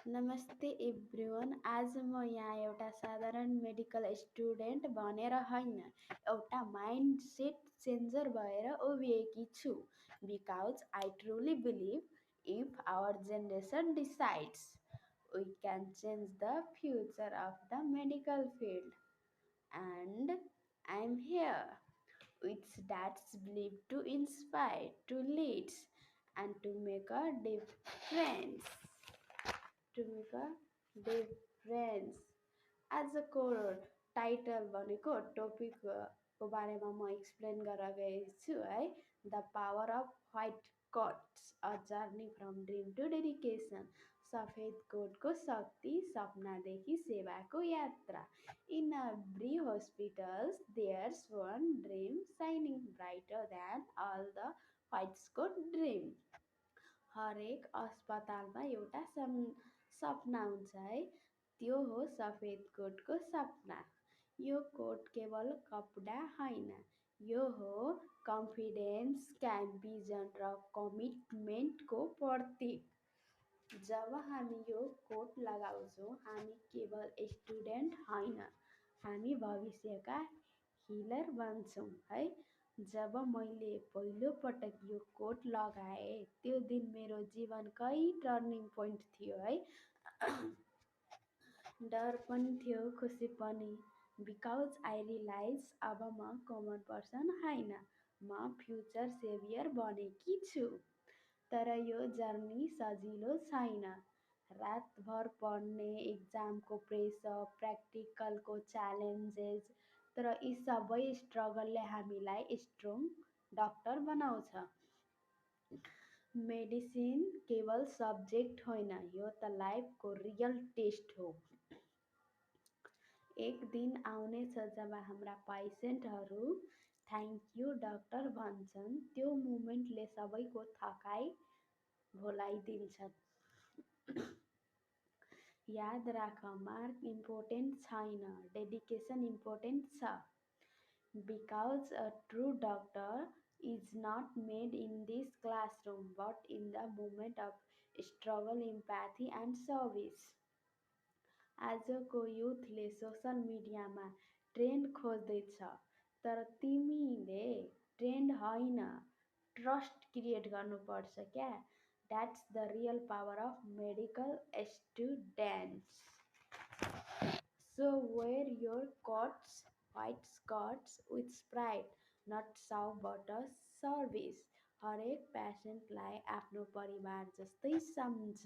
नमस्ते एभ्रिवान। आज म यहाँ एउटा साधारण मेडिकल स्टुडेन्ट भनेर होइन, एउटा माइन्डसेट चेन्जर भएर उभिएकी छु। Because I truly believe if our generation decides we can change the future of the medical field. And I'm here with that's belief to inspire, to lead, and to make a difference. To make a difference. आजको title भनेको टपिकको बारेमा म explain गरेर गएछु है। The power of white coats, a journey from dream to dedication. सफेद कोटको शक्ति, सपनादेखि सेवाको यात्रा। In every hospitals there's one dream shining brighter than all the white coat dream. हरेक अस्पतालमा एउटा सपना हुन्छ है, त्यो हो सफेद कोटको सपना। यो कोट केवल कपडा होइन, यो हो कन्फिडेन्स, क्याम्बिजन र कमिटमेन्टको प्रतीक। जब हामी यो कोट लगाउँछौँ, हामी केवल स्टुडेन्ट होइन, हामी भविष्यका हिलर बन्छौँ है। जब मैले पहिलोपटक यो कोट लगाएँ, त्यो दिन मेरो जीवनकै टर्निङ पोइन्ट थियो है। डर पनि थियो, खुसी पनि। बिकज आई रियलाइज अब म कमन पर्सन होइन, म फ्युचर सेभियर बनेकी छु। तर यो जर्नी सजिलो छैन। रातभर पढ्ने, एक्जामको प्रेसर, प्र्याक्टिकलको च्यालेन्जेस, तर यी सबै स्ट्रगलले हामीलाई स्ट्रङ डक्टर बनाउँछ। मेडिसिन केवल सब्जेक्ट होइन, यो त लाइफको रियल टेस्ट हो। एक दिन आउनेछ जब हाम्रा पेसेन्टहरू थ्याङ्क यू डक्टर भन्छन्। त्यो मोमेन्टले सबैको थकाइ भुलाइदिन्छन्। याद राख, मार्क इम्पोर्टेन्ट छैन, डेडिकेसन इम्पोर्टेन्ट छ। Because a true doctor is not made in this classroom but in the moment of struggle, empathy and service. आजको युथले सोसल मिडियामा ट्रेन्ड खोज्दैछ, तर तिमीले ट्रेन्ड होइन, ट्रस्ट क्रिएट गर्नुपर्छ क्या। That's the real power of medical students. So wear your coats, white skirts with pride, not show but service. हरेक पेसेन्टलाई आफ्नो परिवार जस्तै सम्झ।